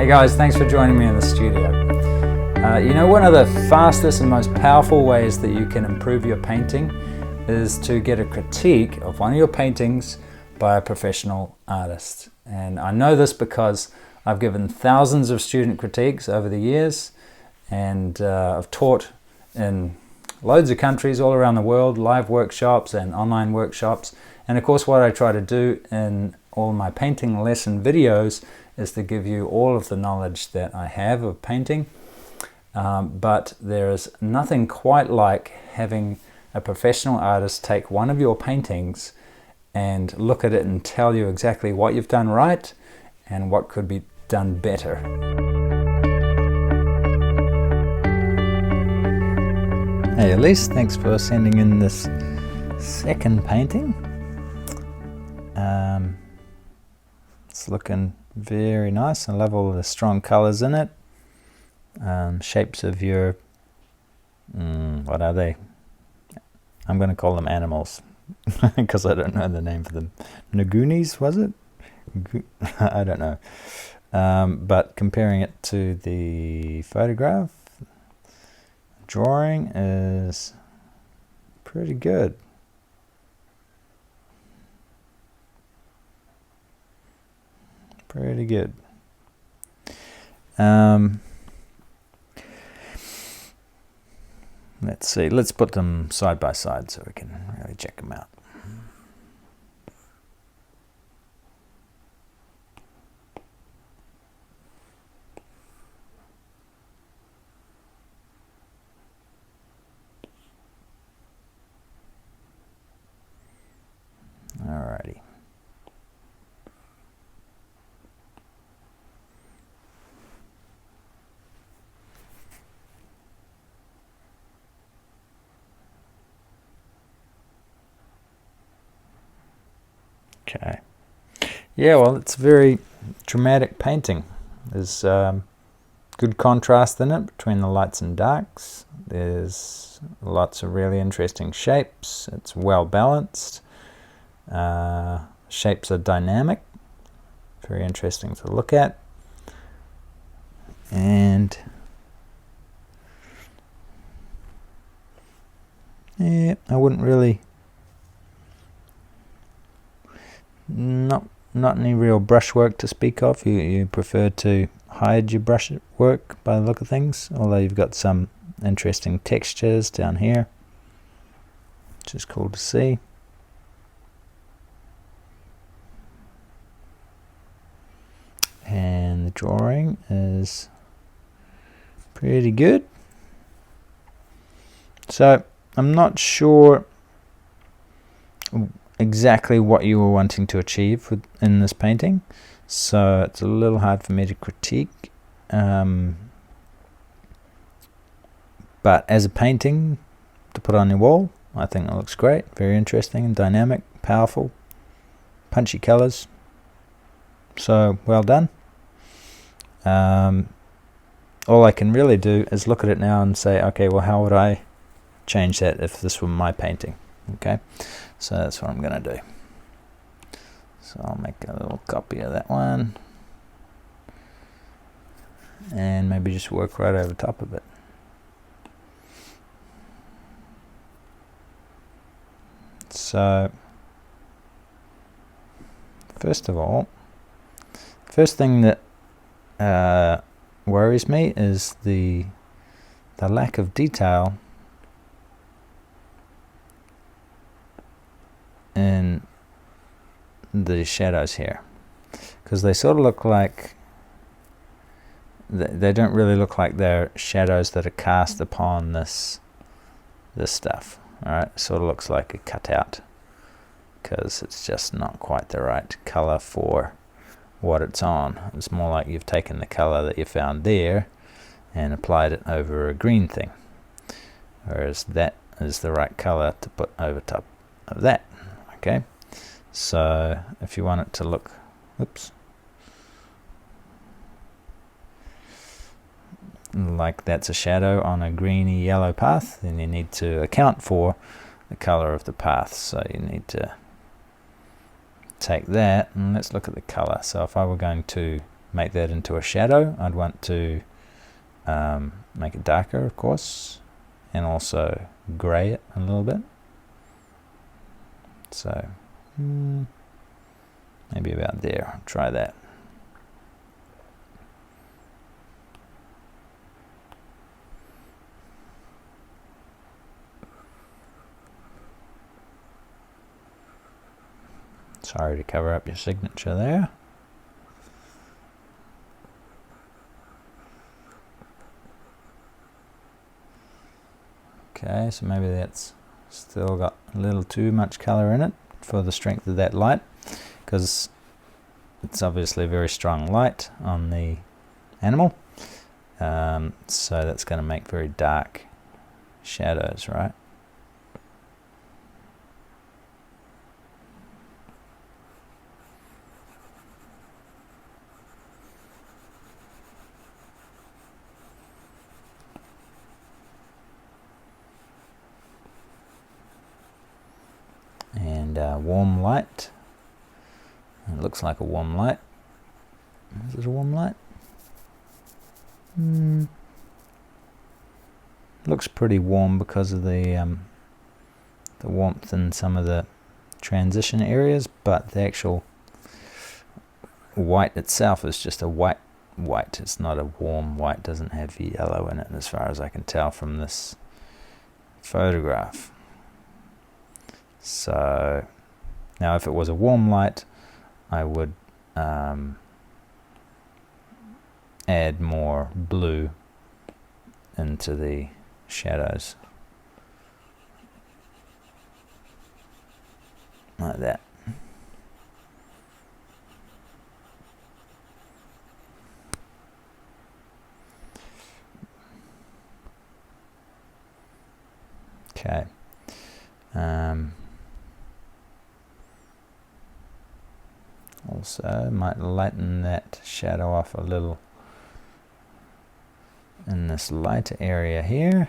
Hey guys, thanks for joining me in the studio. You know, one of the fastest and most powerful ways that you can improve your painting is to get a critique of one of your paintings by a professional artist. And I know this because I've given thousands of student critiques over the years, and I've taught in loads of countries all around the world, live workshops and online workshops. And of course, what I try to do in all my painting lesson videos is to give you all of the knowledge that I have of painting. But there is nothing quite like having a professional artist take one of your paintings and look at it and tell you exactly what you've done right and what could be done better. Hey Elise, thanks for sending in this second painting. It's looking very nice. I love all the strong colors in it. Shapes of your, what are they? I'm going to call them animals because I don't know the name for them. Nagunis, was it? I don't know. But comparing it to the photograph, drawing is pretty good. Pretty good. Let's see, let's put them side by side so we can really check them out. Alrighty. Okay. Yeah, well, it's a very dramatic painting. There's good contrast in it between the lights and darks. There's lots of really interesting shapes. It's well balanced. Shapes are dynamic. Very interesting to look at. And yeah, I wouldn't really... Not any real brushwork to speak of. You prefer to hide your brush work by the look of things, although you've got some interesting textures down here, which is cool to see. And the drawing is pretty good. So I'm not sure exactly what you were wanting to achieve in this painting, so it's a little hard for me to critique, but as a painting to put on your wall, I think it looks great. Very interesting, dynamic, powerful, punchy colors, so well done. All I can really do is look at it now and say, okay, well, how would I change that if this were my painting? Okay, so that's what I'm going to do. So I'll make a little copy of that one and maybe just work right over top of it. So first of all, first thing that worries me is the lack of detail in the shadows here, because they sort of look like they don't really look like they're shadows that are cast upon this stuff. All right, sort of looks like a cutout because it's just not quite the right color for what it's on. It's more like you've taken the color that you found there and applied it over a green thing, whereas that is the right color to put over top of that. Okay, so if you want it to look, like that's a shadow on a greeny yellow path, then you need to account for the color of the path. So you need to take that and let's look at the color. So if I were going to make that into a shadow, I'd want to make it darker, of course, and also grey it a little bit. So maybe about there. I'll try that. Sorry to cover up your signature there. Okay, so maybe that's still got a little too much color in it for the strength of that light, because it's obviously a very strong light on the animal. So that's going to make very dark shadows, right? And warm light. It looks like a warm light. Is it a warm light? Looks pretty warm because of the warmth in some of the transition areas, but the actual white itself is just a white. It's not a warm white. Doesn't have yellow in it, as far as I can tell from this photograph. So now, if it was a warm light, I would add more blue into the shadows, like that. Okay. Also might lighten that shadow off a little in this lighter area here.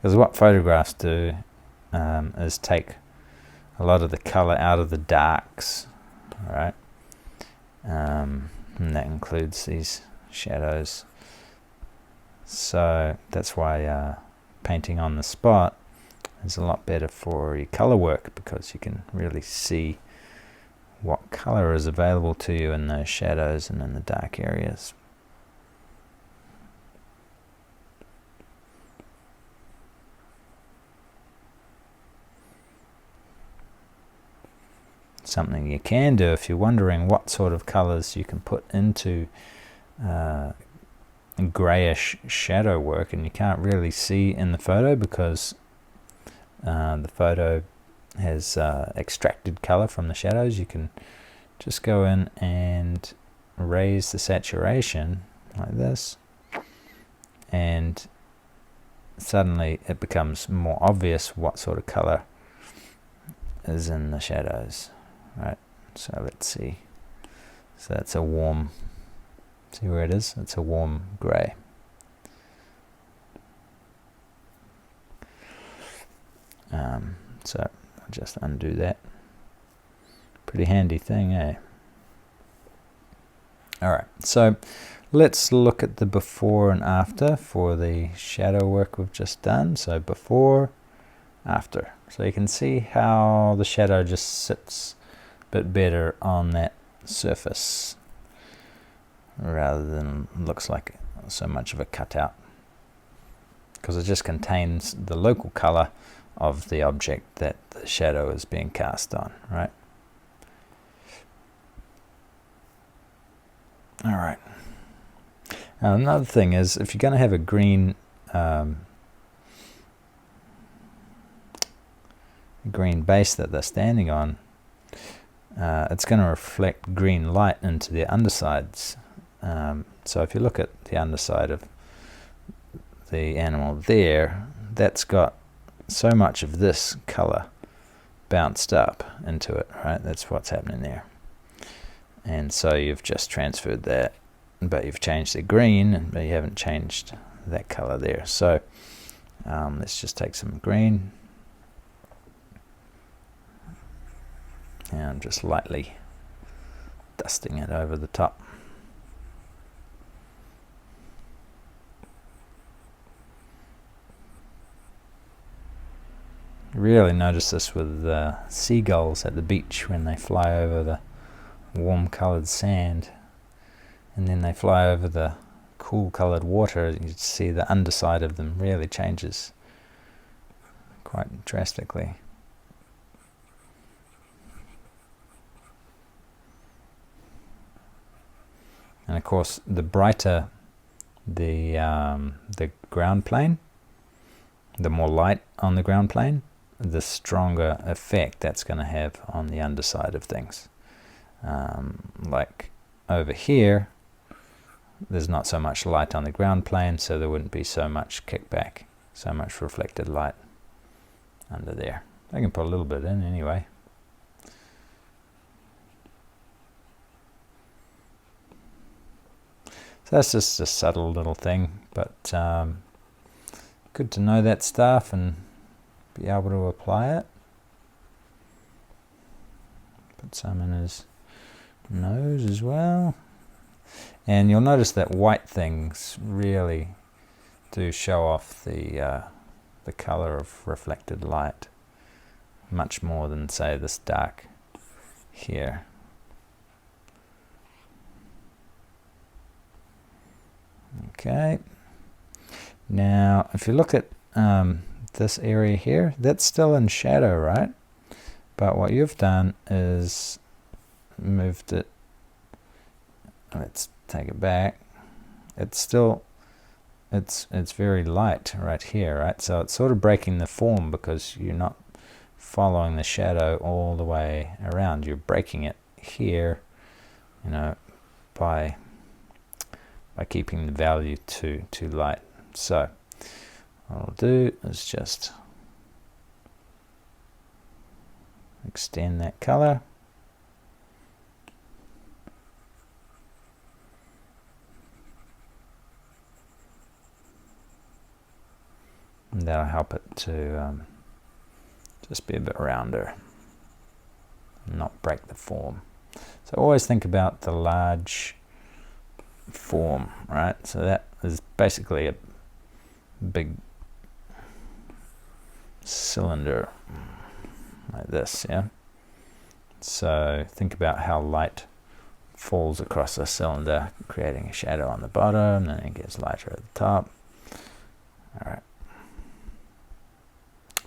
Because what photographs do is take a lot of the color out of the darks, right? And that includes these shadows. So that's why painting on the spot is a lot better for your color work, because you can really see what color is available to you in those shadows and in the dark areas. Something you can do if you're wondering what sort of colors you can put into grayish shadow work, and you can't really see in the photo because the photo has extracted color from the shadows. You can just go in and raise the saturation like this, and suddenly it becomes more obvious what sort of color is in the shadows. Right, so let's see. So that's a warm, see where it is? It's a warm grey. So I'll just undo that. Pretty handy thing, eh? Alright, so let's look at the before and after for the shadow work we've just done. So before, after. So you can see how the shadow just sits bit better on that surface rather than looks like so much of a cutout, because it just contains the local color of the object that the shadow is being cast on, right? All right. Now, another thing is, if you're going to have a green green base that they're standing on, it's going to reflect green light into the undersides. So if you look at the underside of the animal there, that's got so much of this color bounced up into it, right? That's what's happening there. And so you've just transferred that, but you've changed the green, but you haven't changed that color there. So let's just take some green and I'm just lightly dusting it over the top. You really notice this with seagulls at the beach when they fly over the warm colored sand and then they fly over the cool colored water. You see the underside of them really changes quite drastically. And of course, the brighter the ground plane, the more light on the ground plane, the stronger effect that's going to have on the underside of things. Like over here, there's not so much light on the ground plane, so there wouldn't be so much kickback, so much reflected light under there. I can put a little bit in anyway. So that's just a subtle little thing, but good to know that stuff and be able to apply it. Put some in his nose as well. And you'll notice that white things really do show off the color of reflected light much more than, say, this dark here. Okay. Now, if you look at this area here, that's still in shadow, right? But what you've done is moved it. Let's take it back. It's still, it's very light right here, right? So it's sort of breaking the form because you're not following the shadow all the way around. You're breaking it here, you know, by keeping the value too light. So what I'll do is just extend that color. And that'll help it to just be a bit rounder, not break the form. So always think about the large form, right? So that is basically a big cylinder like this, yeah? So think about how light falls across the cylinder, creating a shadow on the bottom, and then it gets lighter at the top. All right.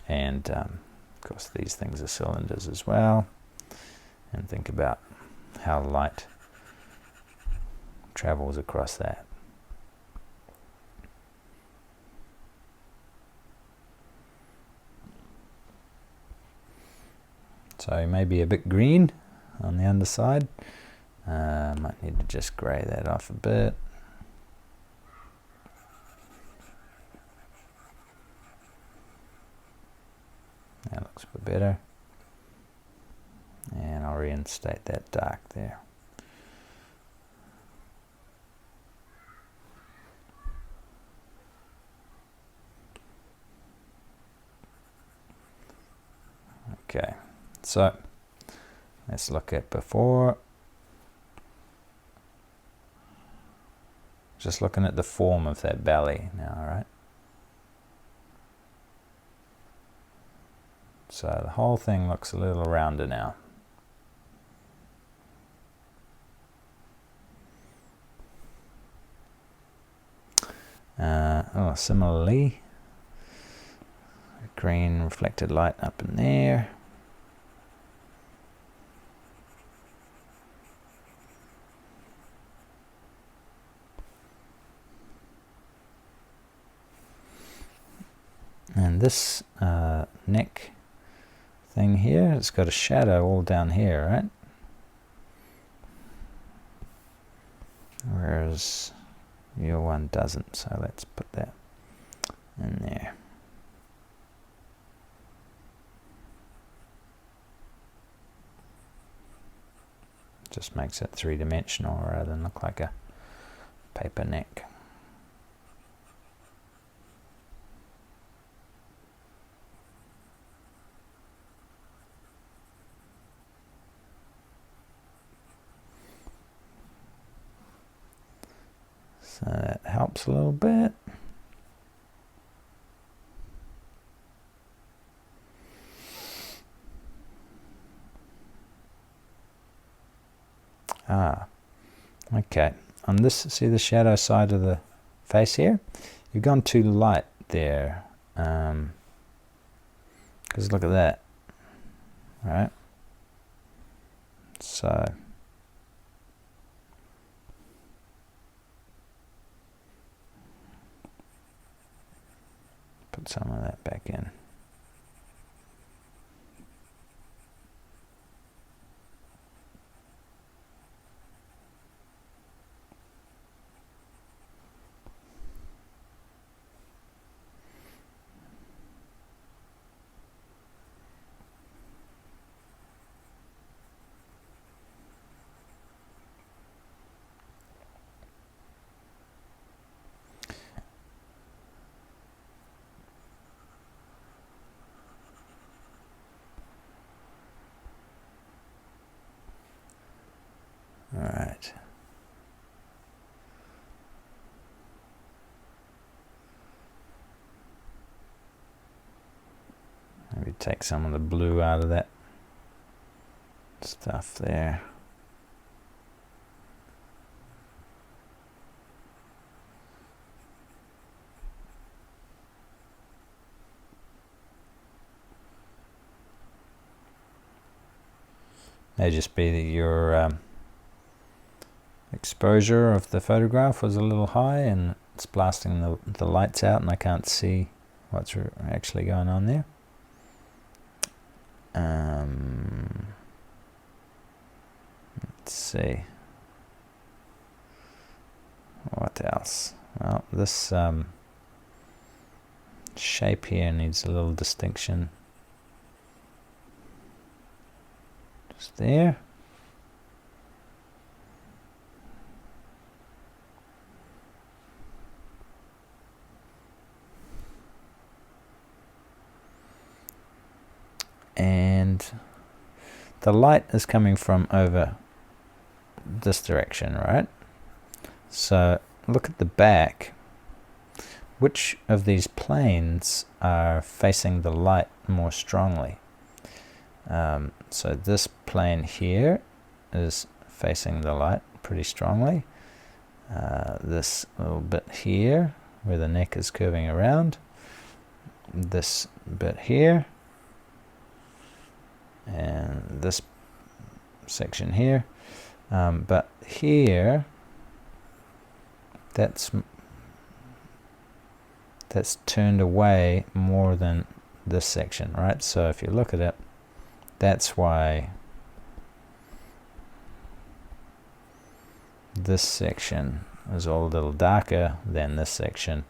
And of course these things are cylinders as well. And think about how light travels across that. So maybe a bit green on the underside. Might need to just grey that off a bit. That looks a bit better. And I'll reinstate that dark there. Okay, so let's look at before. Just looking at the form of that belly now, all right? So the whole thing looks a little rounder now. Similarly, green reflected light up in there. And this neck thing here. It's got a shadow all down here, right? Whereas your one doesn't, so let's put that in there. Just makes it three-dimensional rather than look like a paper neck. So that helps a little bit. Okay. On this, see the shadow side of the face here? You've gone too light there. Because look at that. Right? So put some of that back in. All right. Maybe take some of the blue out of that stuff there. May just be that your exposure of the photograph was a little high and it's blasting the lights out and I can't see what's actually going on there. Let's see. What else? Well, this shape here needs a little distinction. Just there. And the light is coming from over this direction, right? So look at the back. Which of these planes are facing the light more strongly? So this plane here is facing the light pretty strongly. This little bit here where the neck is curving around. This bit here. And this section here. But here, that's turned away more than this section, right? So if you look at it, that's why this section is all a little darker than this section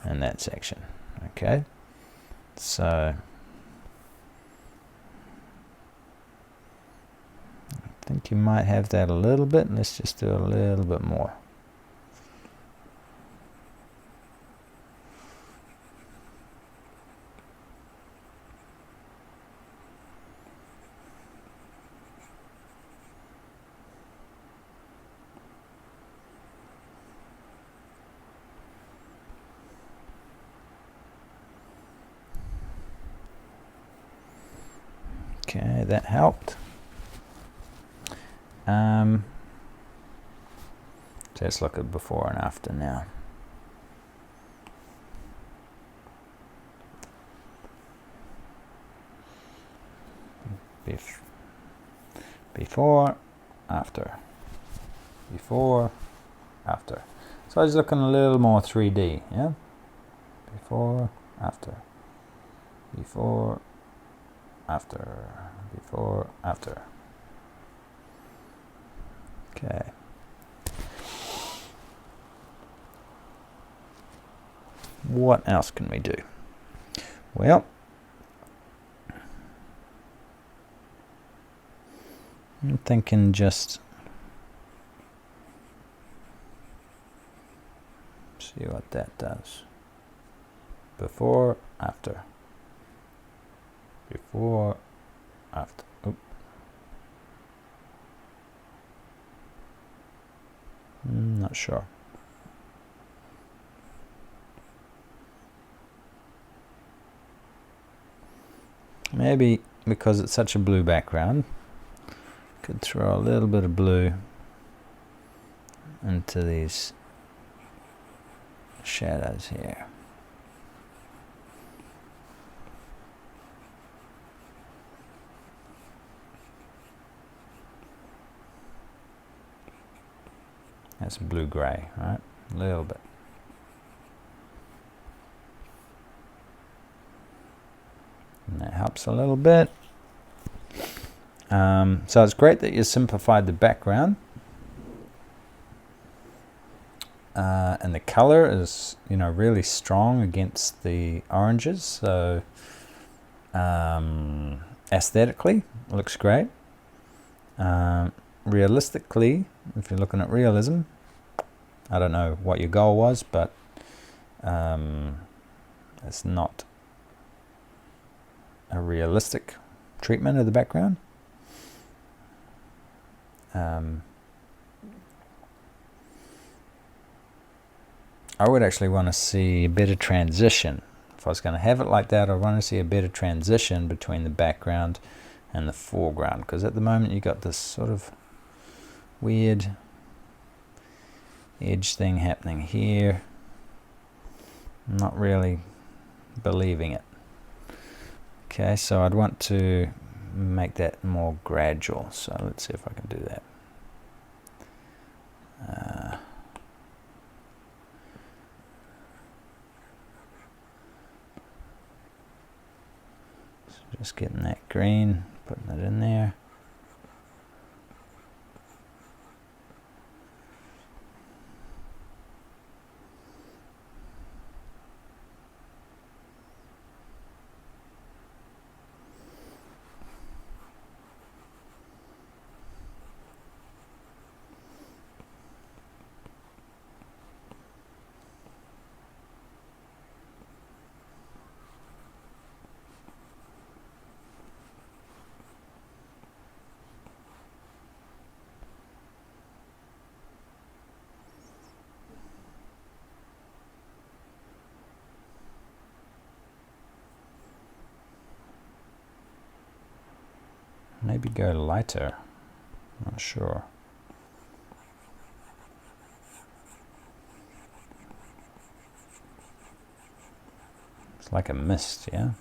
and that section. Okay, so I think you might have that a little bit. Let's just do a little bit more. Okay, that helped. So let's look at before and after now. Before, after. Before, after. So I was looking a little more 3D, yeah? Before, after. Before, after, before, after. Okay. What else can we do? Well, I'm thinking just see what that does. Before, after. Before, after. Oop. Not sure. Maybe because it's such a blue background, could throw a little bit of blue into these shadows here. That's blue-gray, right? A little bit. And that helps a little bit. So it's great that you simplified the background. And the color is, really strong against the oranges. So aesthetically, it looks great. Realistically, if you're looking at realism, I don't know what your goal was, but it's not a realistic treatment of the background. I would actually want to see a better transition. If I was going to have it like that, I want to see a better transition between the background and the foreground, because at the moment you got this sort of weird edge thing happening here. I'm not really believing it. Okay, so I'd want to make that more gradual. So let's see if I can do that. So just getting that green, putting it in there. Maybe go lighter, not sure. It's like a mist, yeah?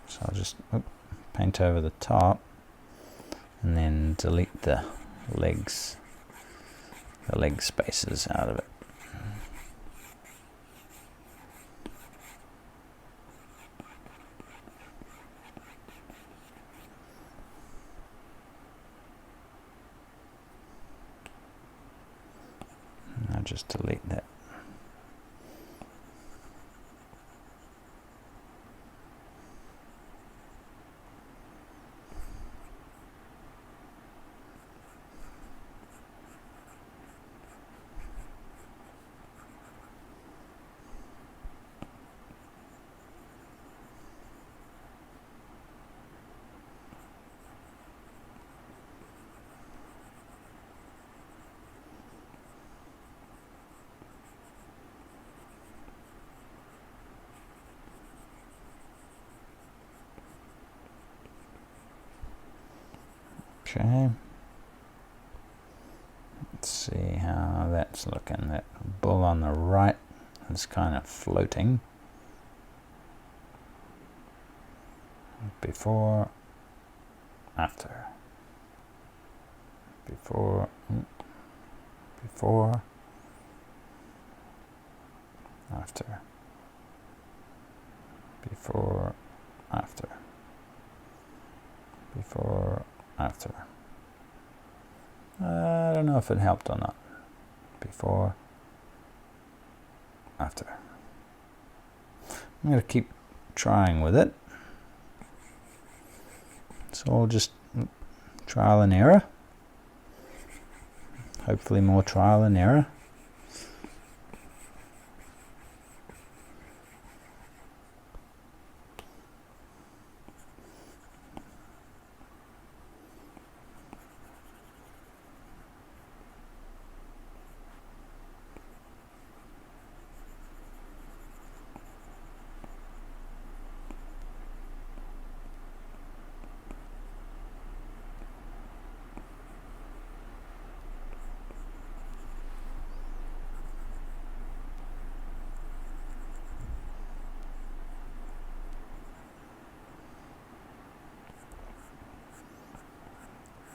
So I'll just paint over the top and then delete the leg spaces out of it. I'll just delete that. Okay. Let's see how that's looking. That bull on the right is kind of floating. Before, after. Before, after, before, after, before, after. I don't know if it helped or not. Before, after. I'm going to keep trying with it. It's all just trial and error. Hopefully more trial and error.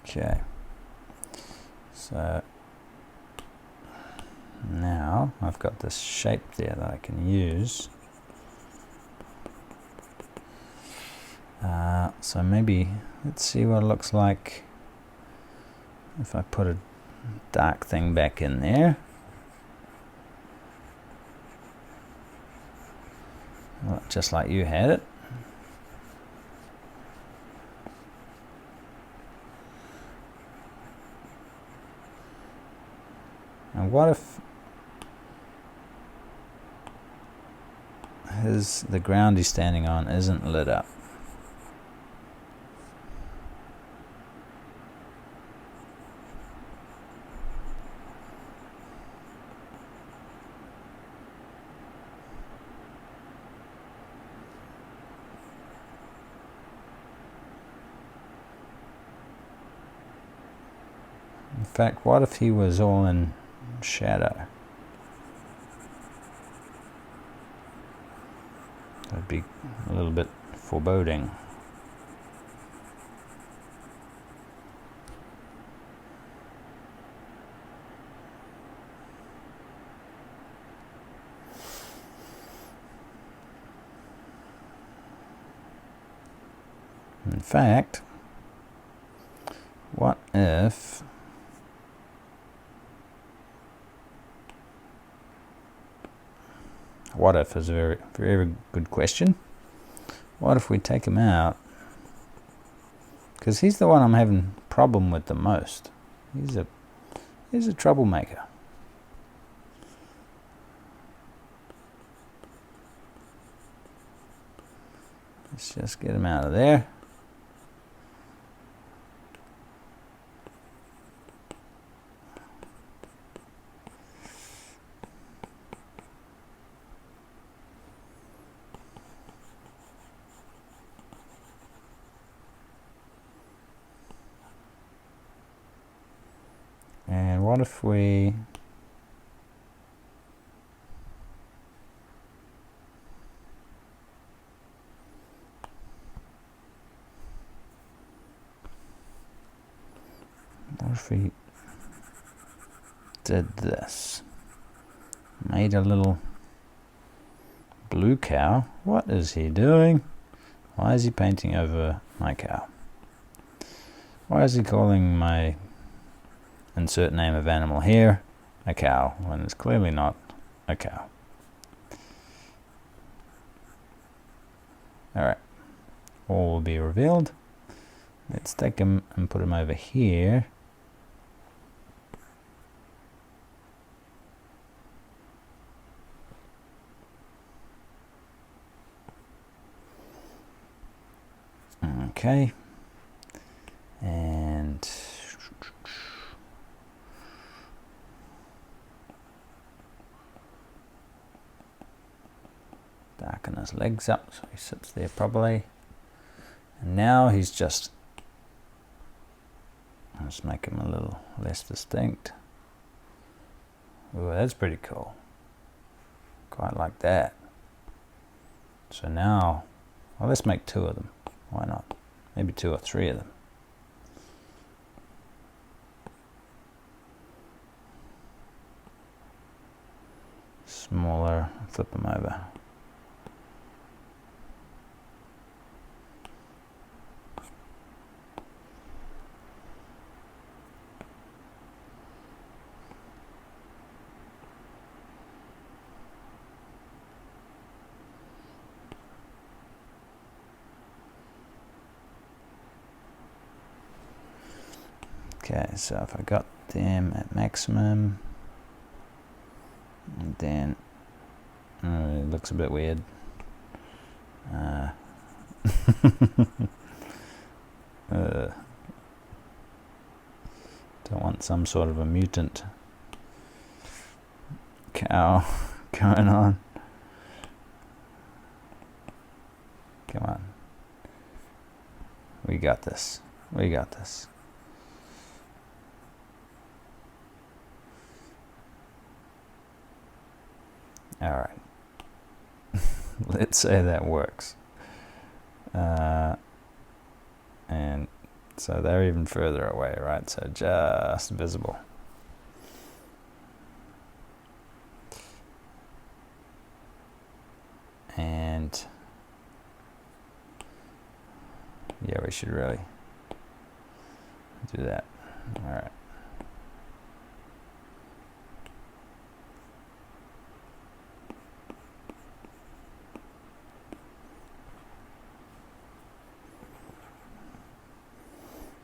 Okay, so now I've got this shape there that I can use. So maybe let's see what it looks like if I put a dark thing back in there. Well, just like you had it. And what if the ground he's standing on isn't lit up? In fact, what if he was all in shadow? That'd be a little bit foreboding. In fact, what if is a very, very good question. What if we take him out? Because he's the one I'm having problem with the most. He's a troublemaker. Let's just get him out of there. And what if we did this? Made a little blue cow. What is he doing? Why is he painting over my cow? Why is he calling my insert name of animal here a cow when it's clearly not a cow? Alright, all will be revealed. Let's take him and put him over here. Okay, and darken his legs up so he sits there properly. And now he's just, let's make him a little less distinct. Ooh, that's pretty cool. Quite like that. So now, well, let's make two of them. Why not? Maybe two or three of them. smaller, flip them over. Okay, so if I got them at maximum, and then it looks a bit weird. Don't want some sort of a mutant cow going on. Come on. We got this. We got this. All right. Let's say that works. And so they're even further away, right? So just visible. And yeah, we should really do that. All right.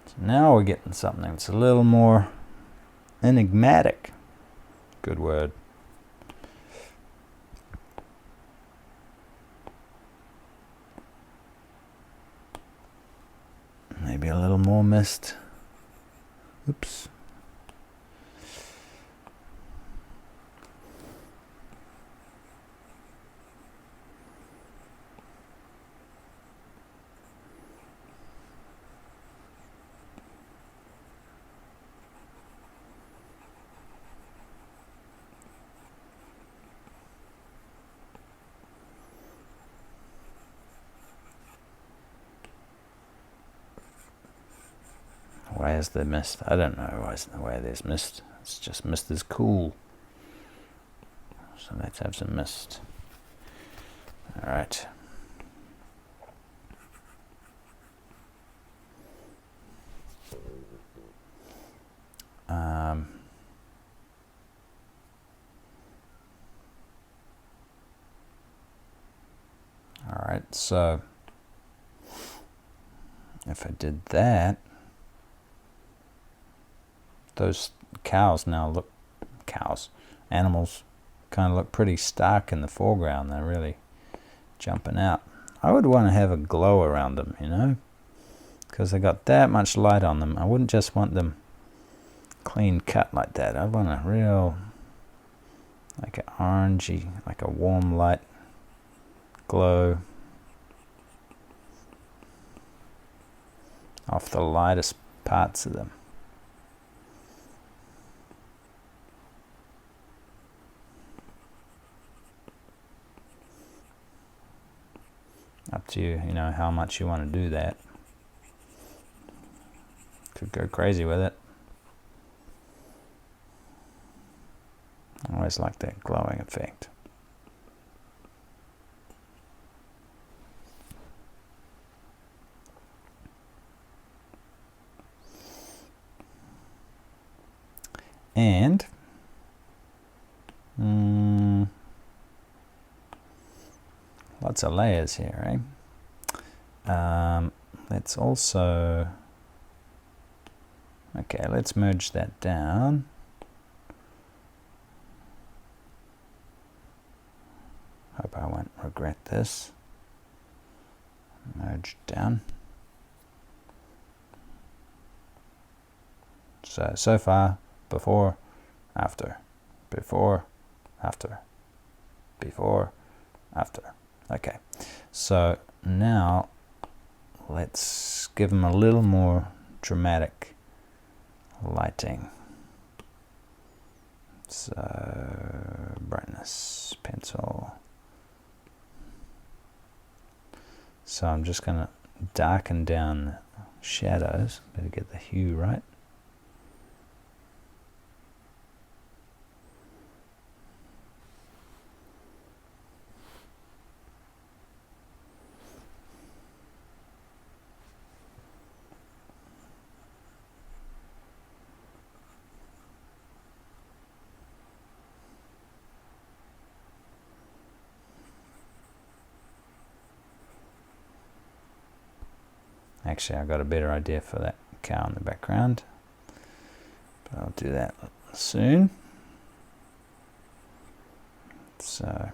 So now we're getting something that's a little more enigmatic. Good word. Maybe a little more mist. Oops. Why is there mist? I don't know why there's mist. It's just mist is cool. So let's have some mist. All right. All right, so if I did that, those animals kind of look pretty stark in the foreground. They're really jumping out. I would want to have a glow around them, you know, because they got that much light on them. I wouldn't just want them clean cut like that. I'd want a real, like an orangey, like a warm light glow off the lightest parts of them. Up to you, you know, how much you want to do that. Could go crazy with it. I always like that glowing effect. And lots of layers here, eh? Let's also, okay, let's merge that down. Hope I won't regret this. Merge down. So far, before, after, before, after, before, after. Okay, so now let's give them a little more dramatic lighting. So brightness, pencil. So I'm just going to darken down the shadows. Better get the hue right. Actually, I got a better idea for that cow in the background, but I'll do that soon. So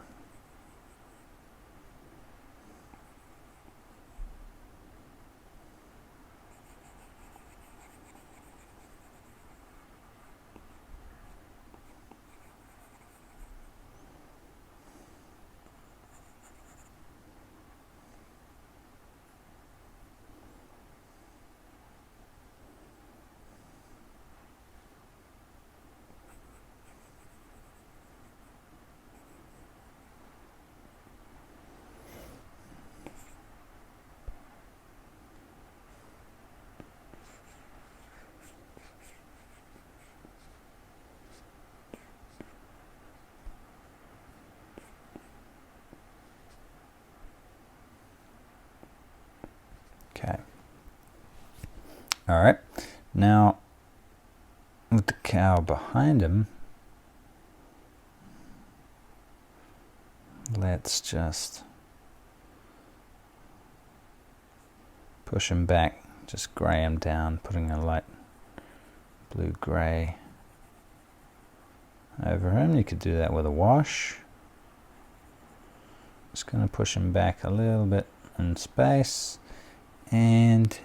okay. All right. Now, with the cow behind him, let's just push him back, just grey him down, putting a light blue-grey over him. You could do that with a wash. Just going to push him back a little bit in space, and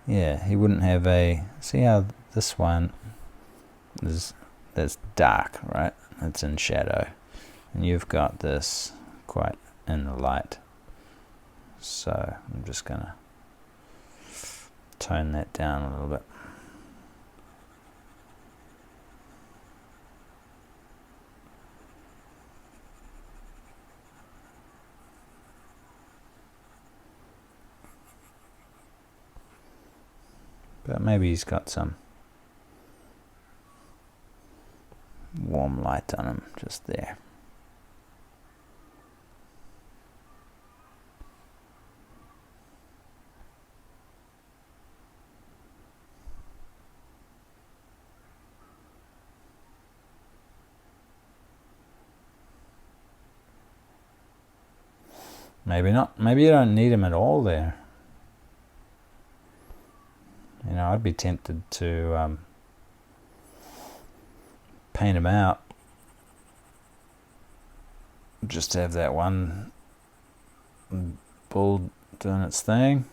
yeah, he wouldn't have a, see how this one is, that's dark, right? It's in shadow, and you've got this quite in the light. So I'm just going to tone that down a little bit. But maybe he's got some warm light on him just there. Maybe not. Maybe you don't need him at all there. You know, I'd be tempted to paint him out. Just to have that one bull doing its thing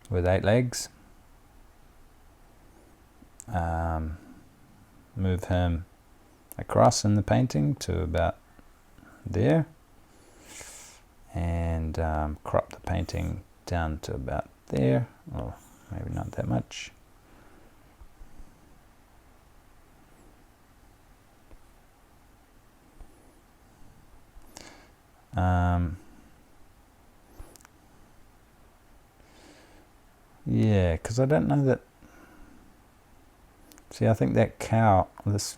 with 8 legs. Move him across in the painting to about there, and crop the painting down to about there, or maybe not that much. Yeah, because I don't know that. See, I think that cow, this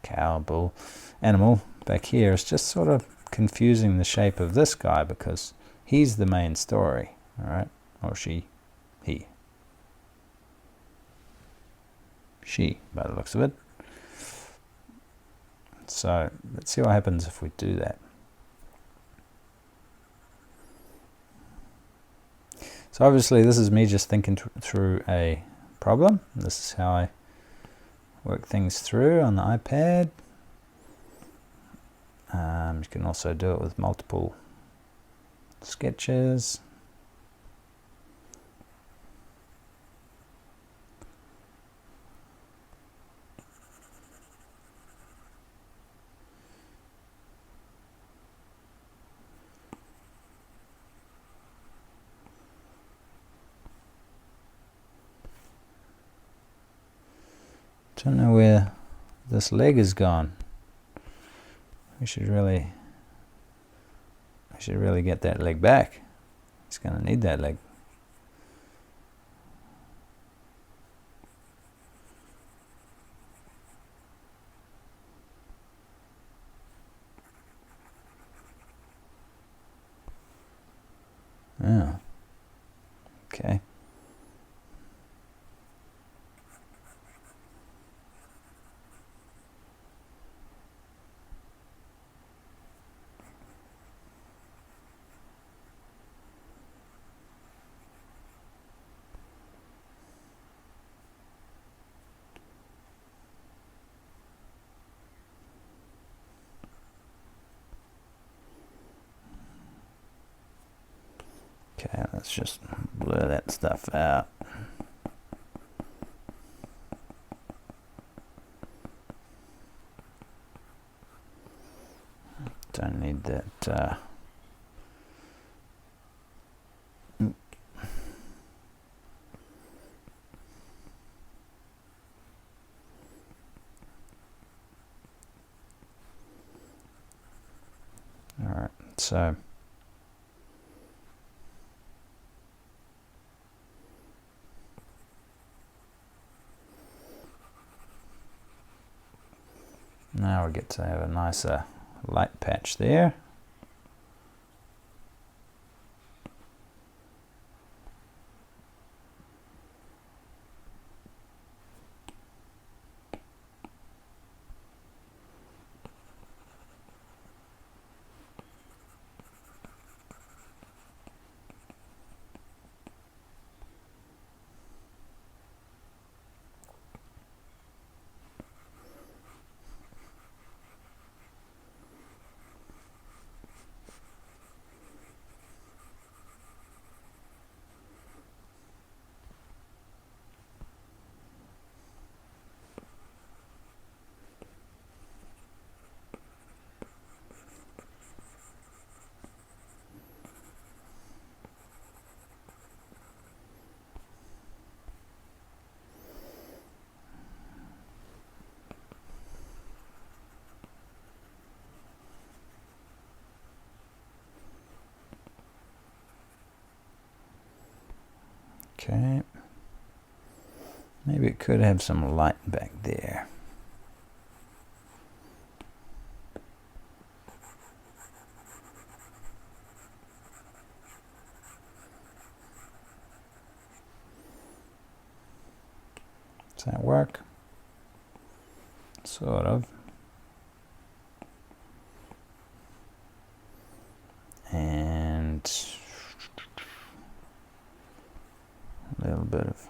cow, bull, animal back here is just sort of confusing the shape of this guy, because he's the main story, all right? Or she, he. She, by the looks of it. So let's see what happens if we do that. So obviously this is me just thinking through a problem. This is how I work things through on the iPad. You can also do it with multiple sketches. Don't know where this leg is gone. We should really get that leg back. It's going to need that leg. Oh. Okay. Okay, let's just blur that stuff out. Don't need that. All right, so now we get to have a nicer light patch there. Okay, maybe it could have some light back there. Does that work? Sort of. And a little bit of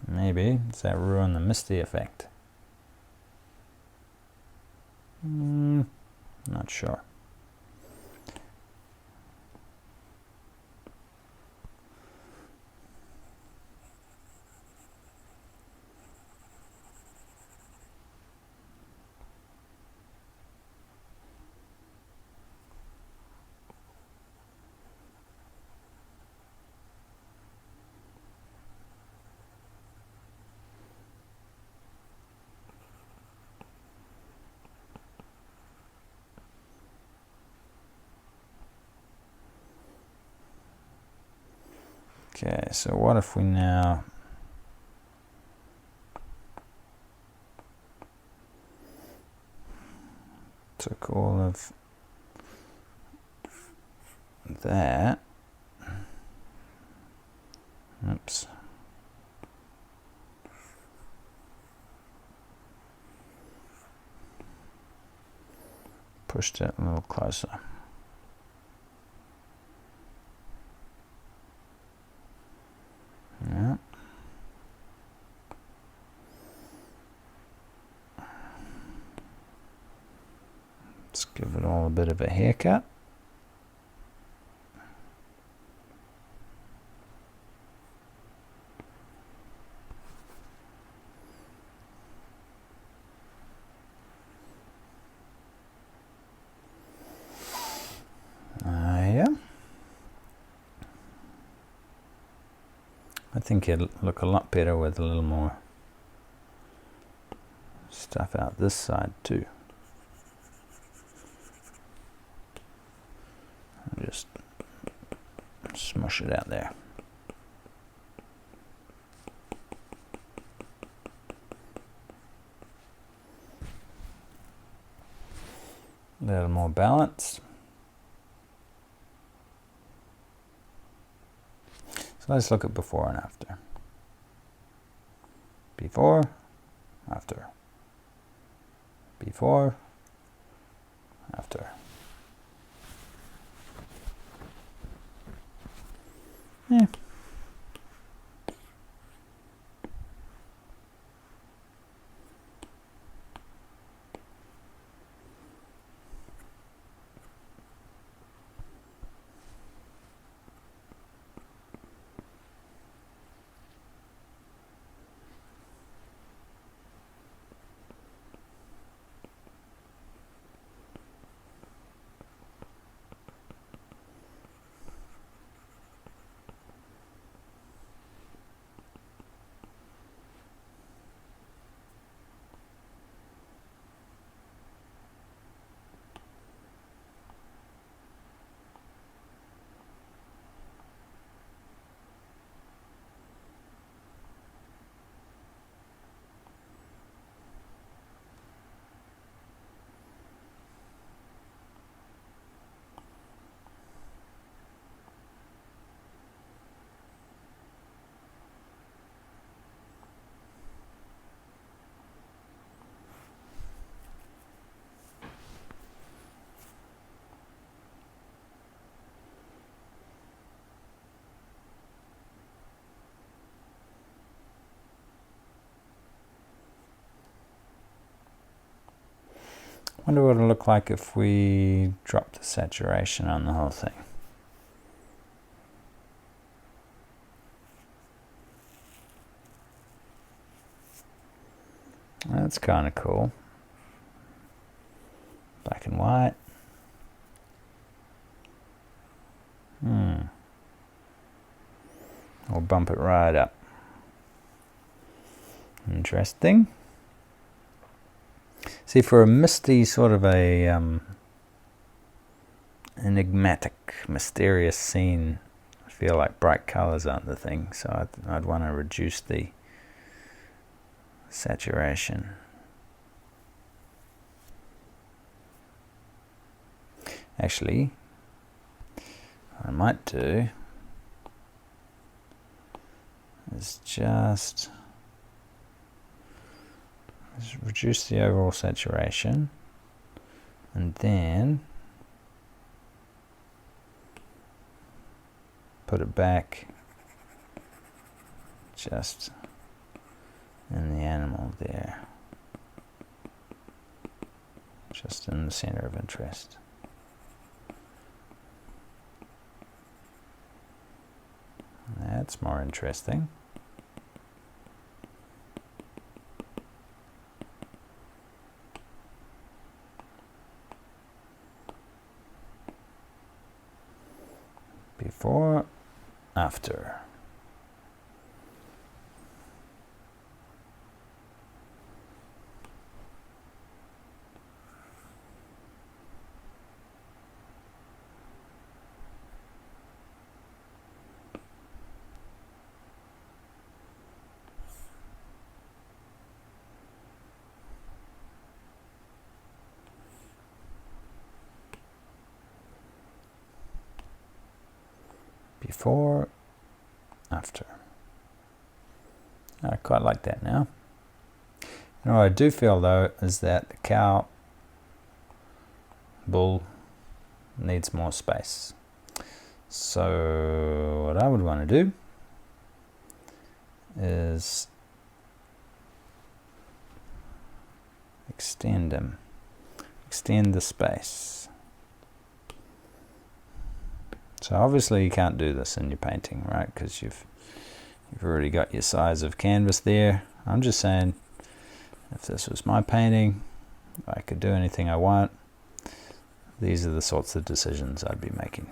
maybe. Does that ruin the misty effect? Not sure. Okay, so what if we now took all of that, oops, pushed it a little closer. Yeah. Let's give it all a bit of a haircut. Yeah. I think it'll look a lot better with a little more stuff out this side too. I'll just smush it out there. A little more balanced. So let's look at before and after. Before, after. Before, after. Yeah. Wonder what it'll look like if we drop the saturation on the whole thing. That's kind of cool. Black and white. Or bump it right up. Interesting. See, for a misty sort of a enigmatic, mysterious scene, I feel like bright colors aren't the thing, so I'd want to reduce the saturation. Actually, what I might do is just reduce the overall saturation, and then put it back just in the animal there, just in the center of interest. That's more interesting. Before, after. Before, after. I quite like that now. And what I do feel though is that the cow, bull, needs more space. So what I would want to do is extend him, extend the space. So obviously you can't do this in your painting, right? Because you've already got your size of canvas there. I'm just saying, if this was my painting, I could do anything I want. These are the sorts of decisions I'd be making.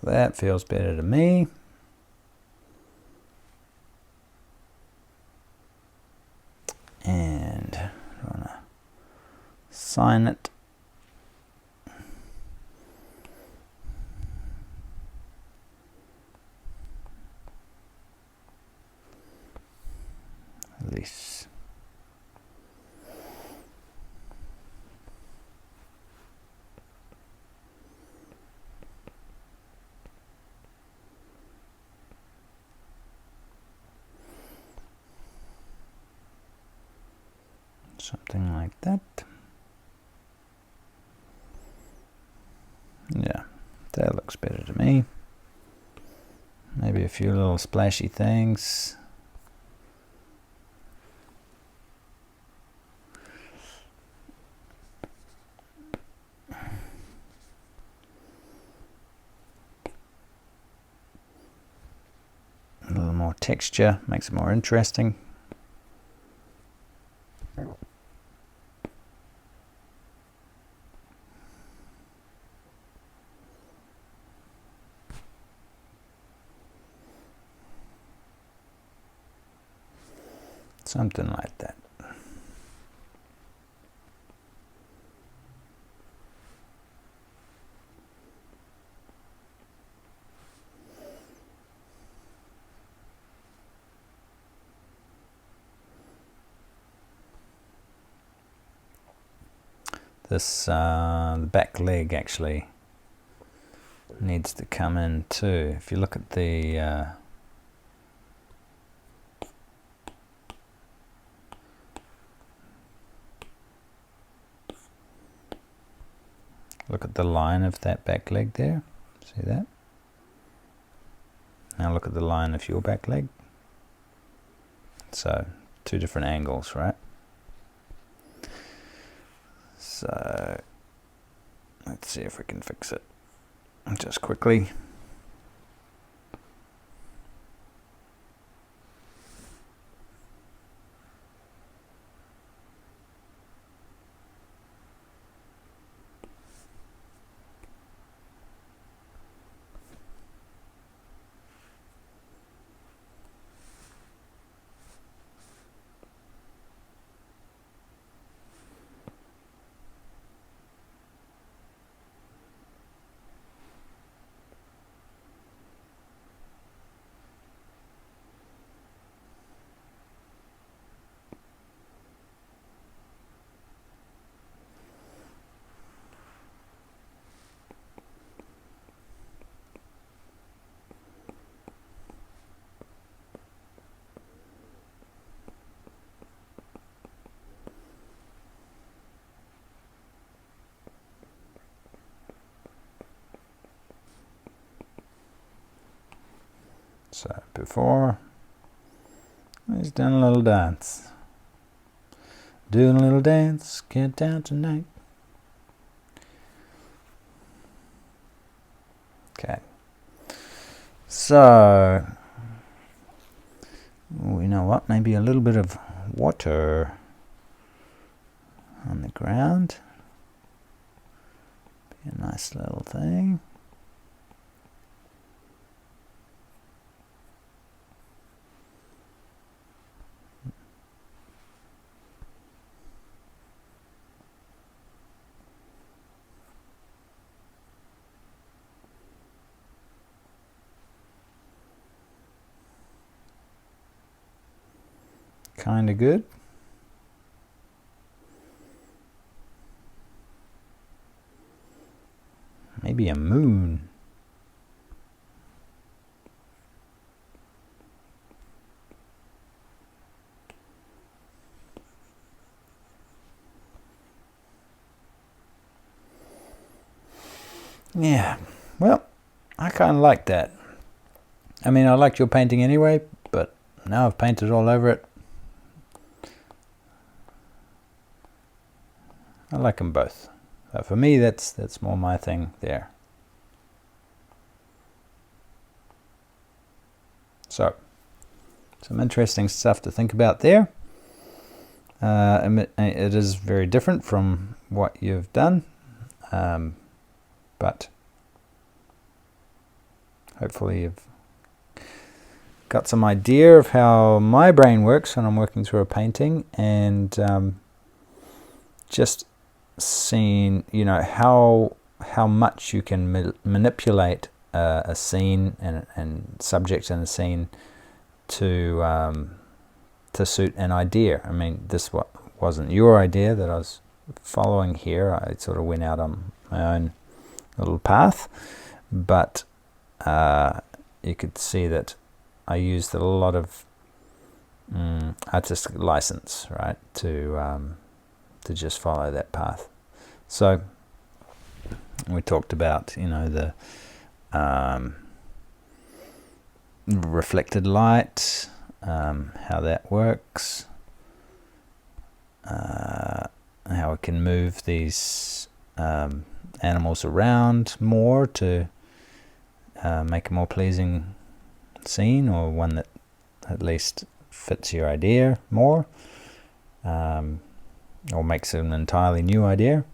That feels better to me. And I want to sign it. Something like that. Yeah, that looks better to me. Maybe a few little splashy things. A little more texture, makes it more interesting. Something like that. This the back leg actually needs to come in too. If you look at the look at the line of that back leg there. See that? Now look at the line of your back leg. So two different angles, right? So let's see if we can fix it just quickly. So before, he's done a little dance. Doing a little dance, get down tonight. Okay. So, you know what? Maybe a little bit of water on the ground. Be a nice little thing. Kind of good. Maybe a moon. Yeah, well, I kind of like that. I mean, I liked your painting anyway, but now I've painted all over it. I like them both. For me, that's more my thing there. So, some interesting stuff to think about there. It is very different from what you've done, but hopefully you've got some idea of how my brain works when I'm working through a painting, and just seen, you know, how much you can manipulate a scene and subject in a scene to suit an idea. I mean, this wasn't your idea that I was following here. I sort of went out on my own little path, but you could see that I used a lot of artistic license, right, to to just follow that path. So we talked about, you know, the reflected light, how that works, how we can move these animals around more to make a more pleasing scene, or one that at least fits your idea more, or makes an entirely new idea.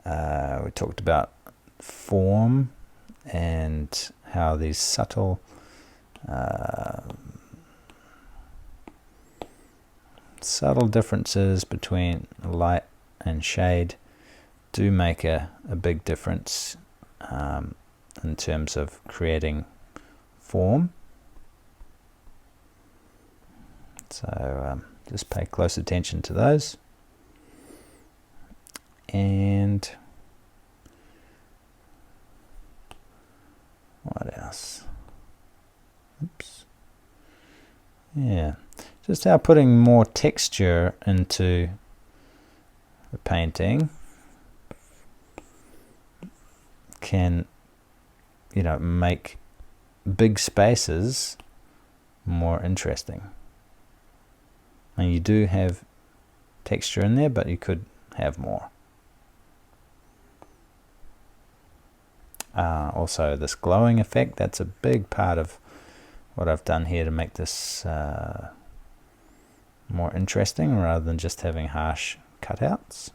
We talked about form and how these subtle differences between light and shade do make a big difference in terms of creating form. So just pay close attention to those. And what else? Oops. Yeah, just how putting more texture into the painting can, you know, make big spaces more interesting. And you do have texture in there, but you could have more. Also this glowing effect, that's a big part of what I've done here to make this more interesting rather than just having harsh cutouts.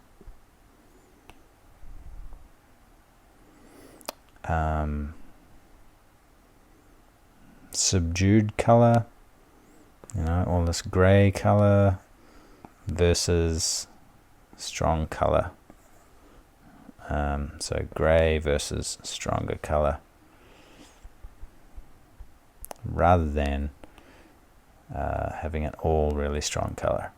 Subdued color, you know, all this gray color versus strong color. So gray versus stronger color, rather than having it all really strong color.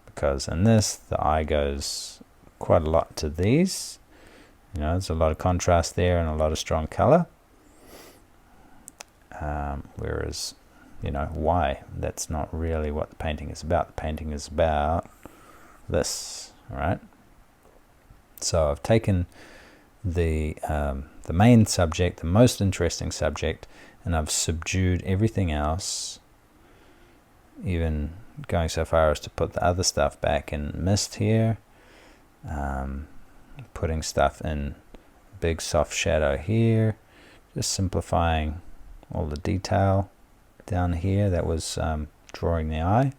Because in this, the eye goes quite a lot to these. You know, there's a lot of contrast there and a lot of strong color. Whereas, you know, why? That's not really what the painting is about. The painting is about this, right? So I've taken the main subject, the most interesting subject, and I've subdued everything else, even going so far as to put the other stuff back in mist here, putting stuff in big soft shadow here, just simplifying all the detail down here that was drawing the eye.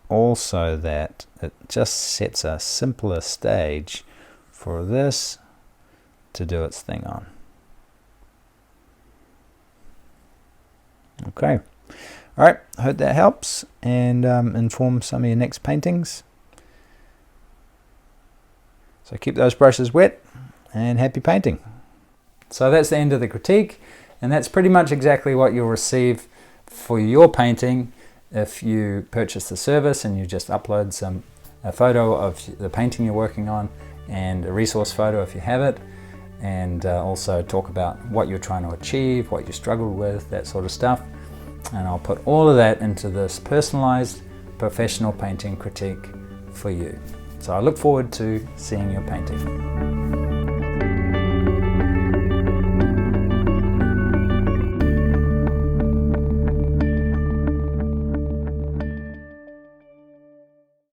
Also that it just sets a simpler stage for this to do its thing on. Okay, all right, I hope that helps and informs some of your next paintings. So keep those brushes wet and happy painting. So that's the end of the critique, and that's pretty much exactly what you'll receive for your painting if you purchase the service and you just upload a photo of the painting you're working on and a resource photo if you have it, and also talk about what you're trying to achieve, what you struggled with, that sort of stuff. And I'll put all of that into this personalized professional painting critique for you. So I look forward to seeing your painting.